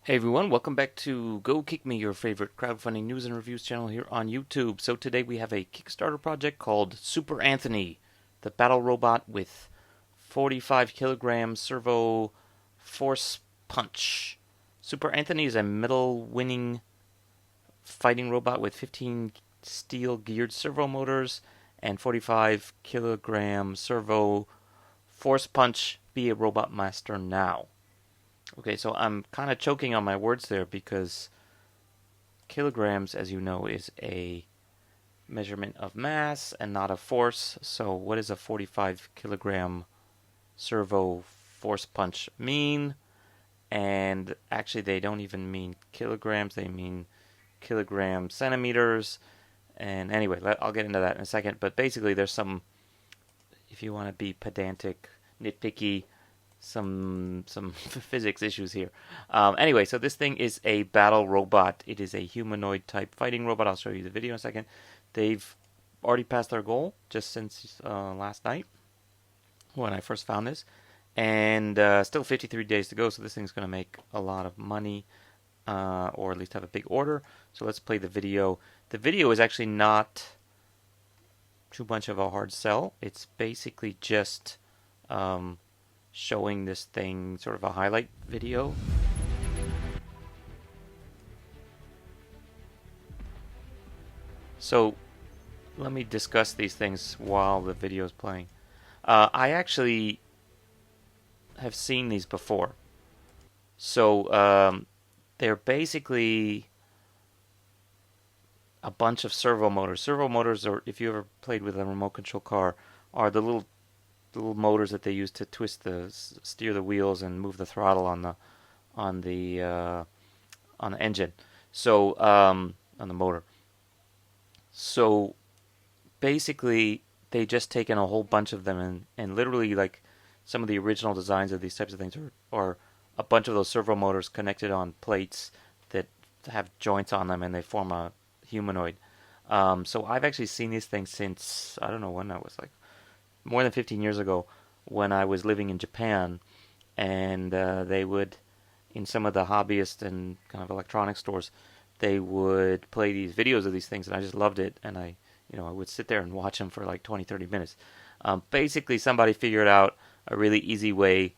Hey everyone, welcome back to Go Kick Me, your favorite crowdfunding news and reviews channel here on YouTube. So today we have a Kickstarter project called Super Anthony, the battle robot with 45 kilogram servo force punch. Super Anthony is a medal winning fighting robot with 15 steel geared servo motors and 45 kilogram servo force punch. Be a robot master now. Okay, so I'm kind of choking on my words there because kilograms, as you know, is a measurement of mass and not of force. So, what does a 45 kilogram servo force punch mean? And actually, they don't even mean kilograms, they mean kilogram centimeters. And anyway, I'll get into that in a second. But basically, there's some, if you want to be pedantic, nitpicky, some physics issues here. Anyway, so this thing is a battle robot. It is a humanoid type fighting robot. I'll show you the video in a second. They've already passed their goal just since last night when I first found this, and still 53 days to go. So this thing's going to make a lot of money, or at least have a big order. So let's play the video. The video is actually not too much of a hard sell. It's basically just showing this thing, sort of a highlight video. So let me discuss these things while the video is playing. I actually have seen these before. So they're basically a bunch of servo motors. Servo motors, or if you ever played with a remote control car, are the little motors that they use to steer the wheels and move the throttle on the uh, on the engine. So on the motor. So basically, they just taken a whole bunch of them and literally like some of the original designs of these types of things are a bunch of those servo motors connected on plates that have joints on them and they form a humanoid. So I've actually seen these things since I don't know when that was, like more than 15 years ago, when I was living in Japan, and they would, in some of the hobbyist and kind of electronic stores, they would play these videos of these things, and I just loved it, and I would sit there and watch them for like 20, 30 minutes. Basically, somebody figured out a really easy way,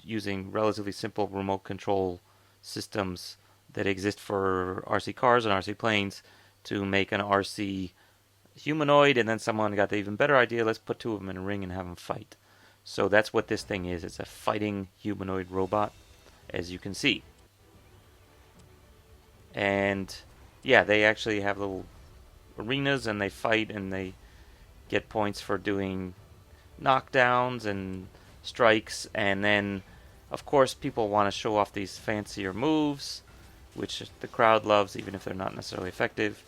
using relatively simple remote control systems that exist for RC cars and RC planes, to make an RC humanoid, and then someone got the even better idea, let's put two of them in a ring and have them fight. So that's what this thing is. It's a fighting humanoid robot, as you can see. And yeah, they actually have little arenas and they fight and they get points for doing knockdowns and strikes. And then, of course, people want to show off these fancier moves, which the crowd loves, even if they're not necessarily effective.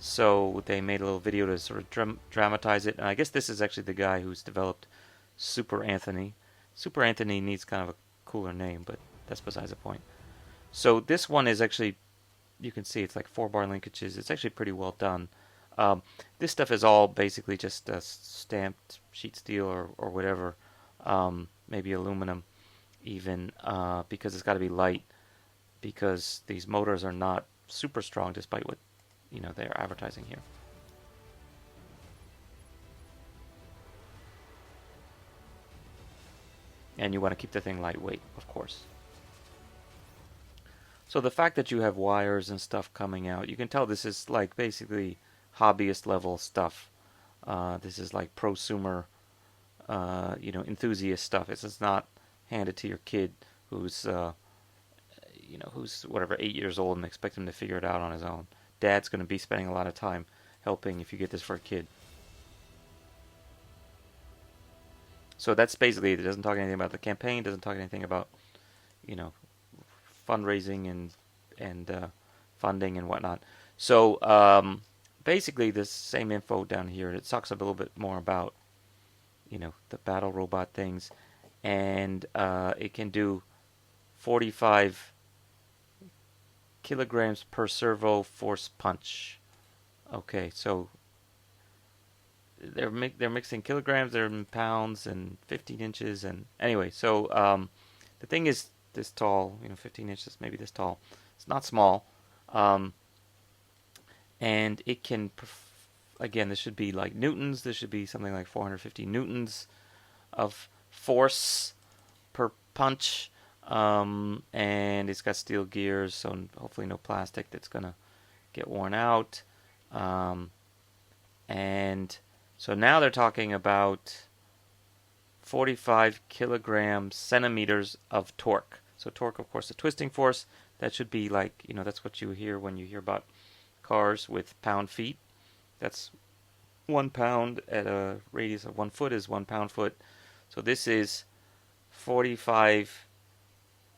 So they made a little video to sort of dramatize it. And I guess this is actually the guy who's developed Super Anthony. Super Anthony needs kind of a cooler name, but that's besides the point. So this one is actually, you can see it's like 4-bar linkages. It's actually pretty well done. This stuff is all basically just stamped sheet steel or whatever, maybe aluminum even, because it's got to be light, because these motors are not super strong despite what they're advertising here. And you want to keep the thing lightweight, of course. So the fact that you have wires and stuff coming out, you can tell this is like basically hobbyist level stuff. This is like prosumer, enthusiast stuff. It's just not handed to your kid who's whatever 8 years old and expect him to figure it out on his own. Dad's going to be spending a lot of time helping if you get this for a kid. So that's basically it. It doesn't talk anything about the campaign. Doesn't talk anything about you know fundraising and funding and whatnot. So basically, the same info down here. It talks a little bit more about the battle robot things, and it can do 45 kilograms per servo force punch. Okay, so they're mixing kilograms, they're in pounds and 15 inches, and anyway, so the thing is, this tall, 15 inches, maybe this tall. It's not small. Um, and it can, again, this should be like newtons. This should be something like 450 newtons of force per punch. And it's got steel gears, so hopefully no plastic that's going to get worn out. And so now they're talking about 45 kilograms, centimeters of torque. So torque, of course, the twisting force. That should be like, that's what you hear when you hear about cars with pound-feet. That's 1 pound at a radius of 1 foot is 1 pound-foot. So this is 45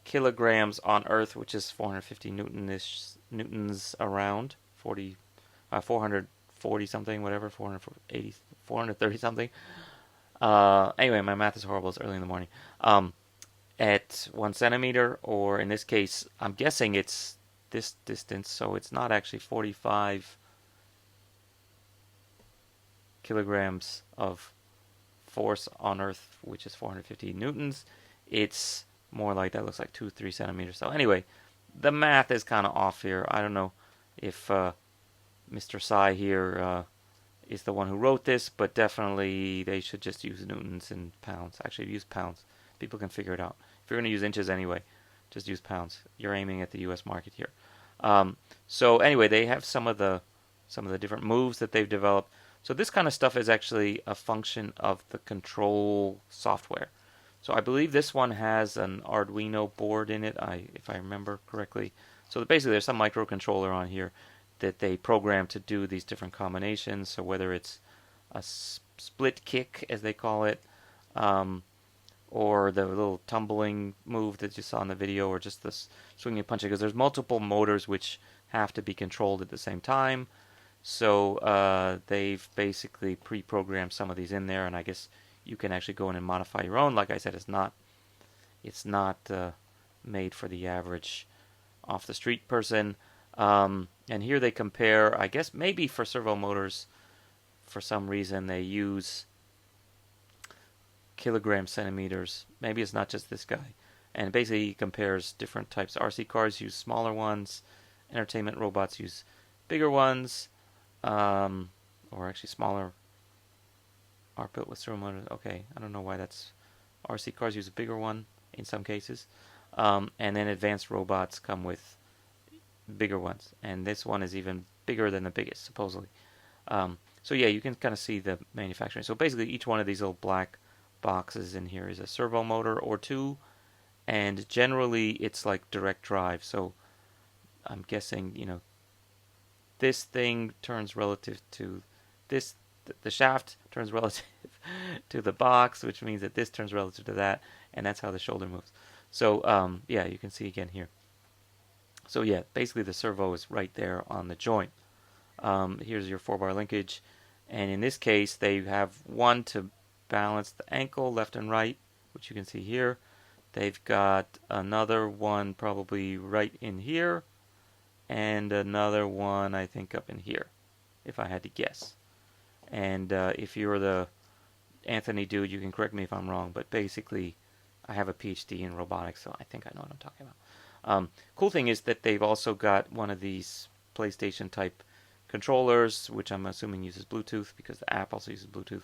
kilograms on Earth, which is 450 newtons around, 440 something, whatever, 480, 430 something. Anyway, my math is horrible. It's early in the morning. At 1 centimeter, or in this case, I'm guessing it's this distance, so it's not actually 45 kilograms of force on Earth, which is 450 newtons. It's more like that. Looks like 2-3 centimeters. So anyway, the math is kind of off here. I don't know if Mr. Sai here is the one who wrote this, but definitely they should just use newtons and pounds. Actually, use pounds. People can figure it out. If you're going to use inches anyway, just use pounds. You're aiming at the U.S. market here. So anyway, they have some of the different moves that they've developed. So this kind of stuff is actually a function of the control software. So I believe this one has an Arduino board in it, if I remember correctly. So basically there's some microcontroller on here that they program to do these different combinations. So whether it's a split kick, as they call it, or the little tumbling move that you saw in the video, or just the swinging and punching, because there's multiple motors which have to be controlled at the same time. So they've basically pre-programmed some of these in there, and I guess you can actually go in and modify your own. Like I said, it's not made for the average off-the-street person. And here they compare, I guess maybe for servo motors, for some reason they use kilogram centimeters. Maybe it's not just this guy. And basically he compares different types. RC cars use smaller ones. Entertainment robots use bigger ones. Or actually smaller are built with servo motors. Okay, I don't know why that's... RC cars use a bigger one in some cases. And then advanced robots come with bigger ones. And this one is even bigger than the biggest, supposedly. So yeah, you can kind of see the manufacturing. So basically each one of these little black boxes in here is a servo motor or two. And generally it's like direct drive. So I'm guessing, this thing turns relative to this, the shaft turns relative to the box, which means that this turns relative to that, and that's how the shoulder moves. So yeah, you can see again here. So yeah, basically the servo is right there on the joint. Here's your 4-bar linkage, and in this case they have one to balance the ankle left and right, which you can see here. They've got another one probably right in here, and another one I think up in here, if I had to guess. And if you're the Anthony dude, you can correct me if I'm wrong, but basically I have a PhD in robotics, so I think I know what I'm talking about. Cool thing is that they've also got one of these PlayStation type controllers, which I'm assuming uses Bluetooth because the app also uses Bluetooth,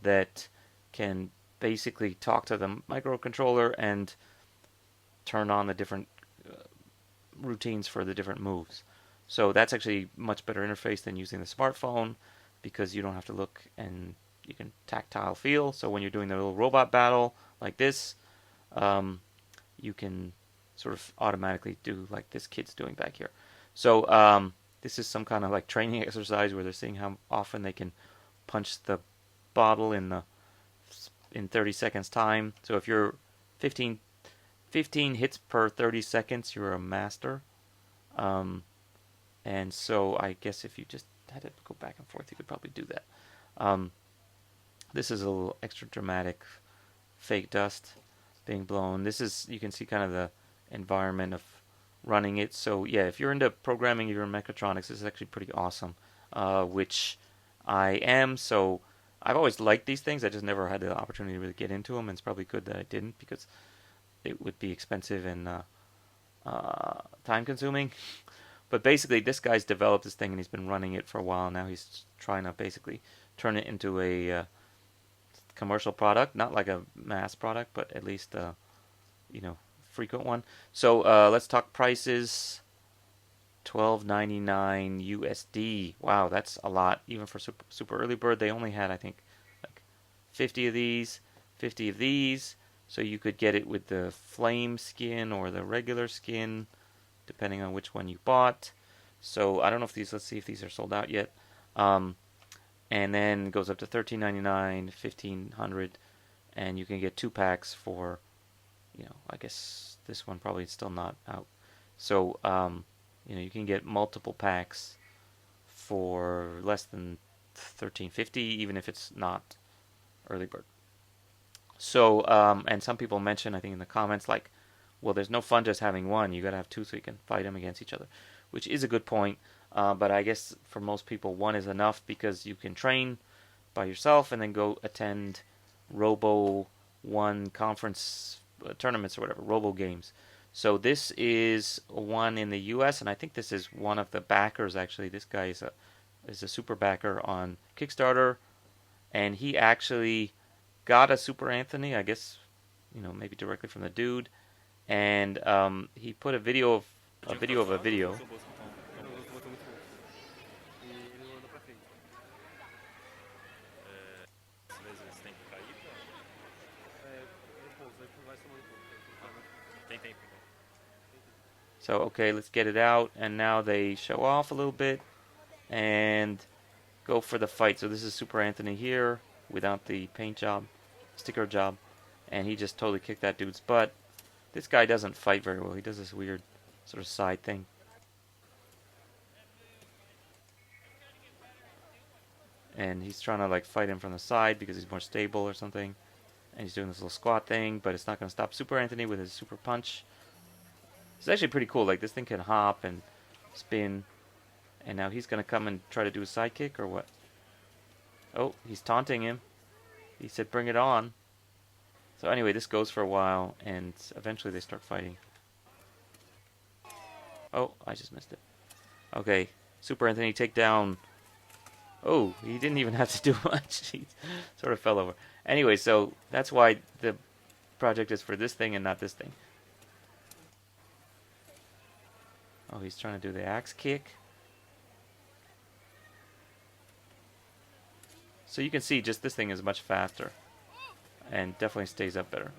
that can basically talk to the microcontroller and turn on the different routines for the different moves. So that's actually much better interface than using the smartphone, because you don't have to look and you can tactile feel. So when you're doing the little robot battle like this, you can sort of automatically do like this kid's doing back here. So this is some kind of like training exercise where they're seeing how often they can punch the bottle in 30 seconds time. So if you're 15 hits per 30 seconds, you're a master. And so I guess if you just had to go back and forth, you could probably do that. This is a little extra dramatic fake dust being blown. This is, you can see kind of the environment of running it. So yeah, if you're into programming, if you're in mechatronics, this is actually pretty awesome, which I am. So I've always liked these things. I just never had the opportunity to really get into them, and it's probably good that I didn't, because it would be expensive and time consuming. But basically, this guy's developed this thing and he's been running it for a while now. He's trying to basically turn it into a commercial product, not like a mass product, but at least you know, frequent one. So let's talk prices. $12.99 USD. Wow, that's a lot. Even for super early bird, they only had, I think, like 50 of these, 50 of these. So you could get it with the flame skin or the regular skin, depending on which one you bought. So I don't know if these. Let's see if these are sold out yet. And then it goes up to $13.99, $1,500, and you can get 2 packs for, I guess this one probably is still not out. So you can get multiple packs for less than $13.50, even if it's not early bird. So, and some people mention, I think in the comments, like, well, there's no fun just having one. You got to have two so you can fight them against each other, which is a good point. But I guess for most people, one is enough because you can train by yourself and then go attend Robo One conference tournaments or whatever, Robo games. So this is one in the U.S. and I think this is one of the backers. Actually, this guy is a super backer on Kickstarter, and he actually got a Super Anthony. I guess maybe directly from the dude, and he put a video of a video. So okay, let's get it out, and now they show off a little bit and go for the fight. So this is Super Anthony here without the paint job, sticker job, and he just totally kicked that dude's butt. This guy doesn't fight very well. He does this weird sort of side thing. And he's trying to like fight him from the side because he's more stable or something. And he's doing this little squat thing, but it's not going to stop Super Anthony with his super punch. It's actually pretty cool. Like, this thing can hop and spin. And now he's going to come and try to do a side kick or what? Oh, he's taunting him. He said, bring it on. So anyway, this goes for a while, and eventually they start fighting. Oh, I just missed it. Okay, Super Anthony take down. Oh, he didn't even have to do much. He sort of fell over. Anyway, so that's why the project is for this thing and not this thing. Oh, he's trying to do the axe kick. So you can see just this thing is much faster and definitely stays up better.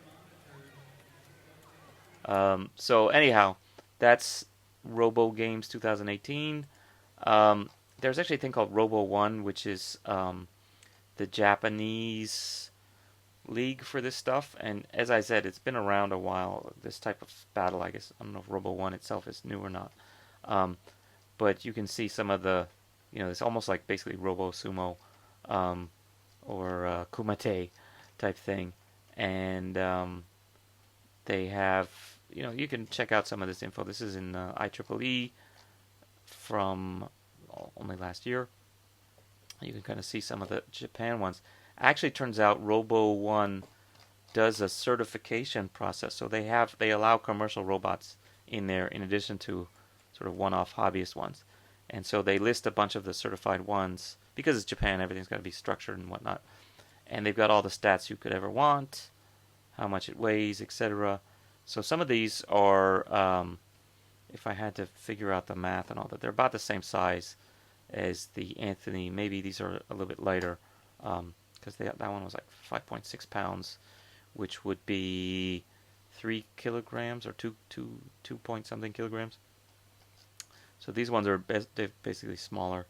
So anyhow, that's Robo Games 2018. There's actually a thing called Robo One, which is the Japanese league for this stuff. And as I said, it's been around a while, this type of battle, I guess. I don't know if Robo One itself is new or not. But you can see some of the, it's almost like basically Robo Sumo or Kumite type thing. And they have, you can check out some of this info. This is in IEEE from only last year. You can kind of see some of the Japan ones. Actually, turns out Robo One does a certification process, so they allow commercial robots in there in addition to sort of one-off hobbyist ones, and so they list a bunch of the certified ones because it's Japan. Everything's got to be structured and whatnot, and they've got all the stats you could ever want, how much it weighs, etc. So some of these are, if I had to figure out the math and all that, they're about the same size as the Anthony. Maybe these are a little bit lighter. Because that one was like 5.6 pounds, which would be 3 kilograms or 2 point something kilograms. So these ones are basically smaller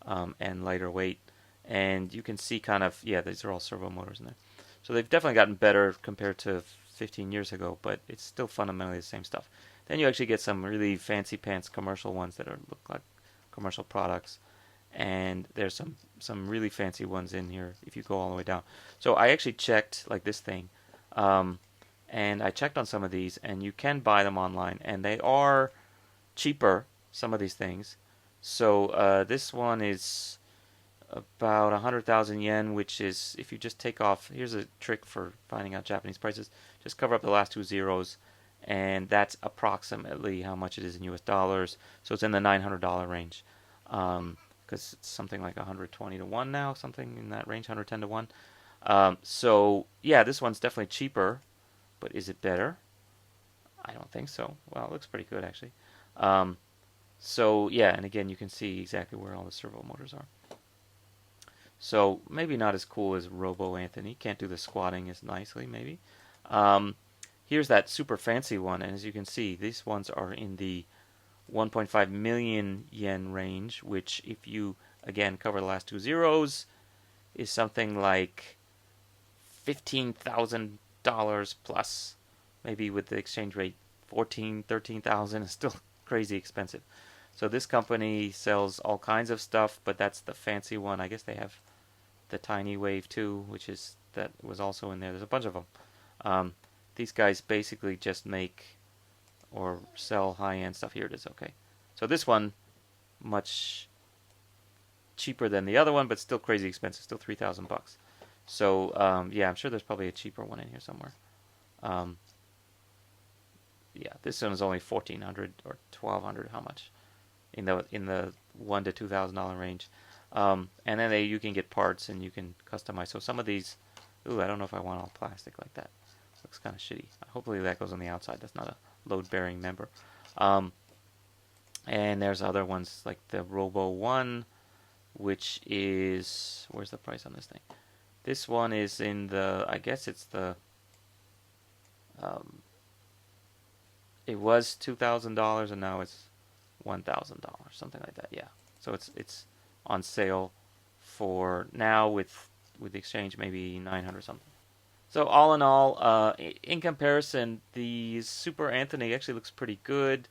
and lighter weight, and you can see kind of, these are all servo motors in there. So they've definitely gotten better compared to 15 years ago, but it's still fundamentally the same stuff. Then you actually get some really fancy pants commercial ones that look like commercial products. And there's some really fancy ones in here if you go all the way down. So I actually checked, like this thing, and I checked on some of these, and you can buy them online, and they are cheaper, some of these things. So this one is about 100,000 yen, which is, if you just take off, here's a trick for finding out Japanese prices, just cover up the last two zeros, and that's approximately how much it is in US dollars. So it's in the $900 range, because it's something like 120 to 1 now, something in that range, 110 to 1. So yeah, this one's definitely cheaper, but is it better? I don't think so. Well, it looks pretty good actually. Um, so yeah, and again, you can see exactly where all the servo motors are. So maybe not as cool as Robo Anthony. Can't do the squatting as nicely, maybe. Um, Here's that super fancy one, and as you can see, these ones are in the 1.5 million yen range, which, if you again cover the last two zeros, is something like $15,000 plus. Maybe with the exchange rate, 13,000 is still crazy expensive. So this company sells all kinds of stuff, but that's the fancy one. I guess they have the Tiny Wave too, which is that was also in there. There's a bunch of them. These guys basically just make or sell high-end stuff. Here it is. Okay, so this one much cheaper than the other one, but still crazy expensive. Still $3,000. So yeah, I'm sure there's probably a cheaper one in here somewhere. Um, yeah, this one is only 1,400 or 1,200. How much? In the $1,000 to $2,000 range. And then you can get parts and you can customize. So some of these, ooh, I don't know if I want all plastic like that. Looks kind of shitty. Hopefully that goes on the outside. That's not a load-bearing member. And there's other ones like the Robo 1, which is, where's the price on this thing? This one is in the, I guess it's the, it was $2,000 and now it's $1,000, something like that. Yeah. So it's on sale for now with the exchange maybe 900 something. So all in all, in comparison, the Super Anthony actually looks pretty good.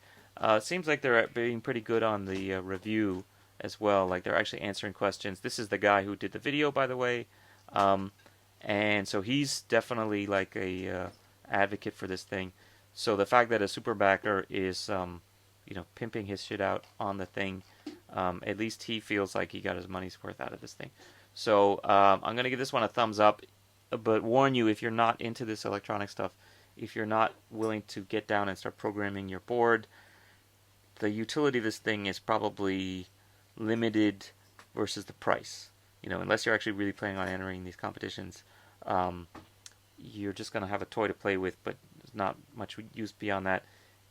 Seems like they're being pretty good on the review as well. Like they're actually answering questions. This is the guy who did the video, by the way, and so he's definitely like a advocate for this thing. So the fact that a super backer is, pimping his shit out on the thing, at least he feels like he got his money's worth out of this thing. So I'm gonna give this one a thumbs up, but warn you, if you're not into this electronic stuff, if you're not willing to get down and start programming your board, the utility of this thing is probably limited versus the price. Unless you're actually really planning on entering these competitions, you're just going to have a toy to play with, but there's not much use beyond that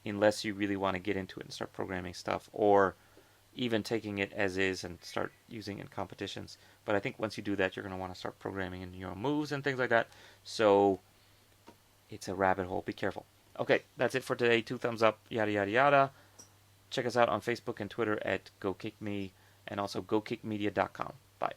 unless you really want to get into it and start programming stuff, or even taking it as is and start using it in competitions. But I think once you do that, you're going to want to start programming in your own moves and things like that. So it's a rabbit hole. Be careful. Okay, that's it for today. 2 thumbs up, yada, yada, yada. Check us out on Facebook and Twitter at GoKickMe, and also GoKickMedia.com. Bye.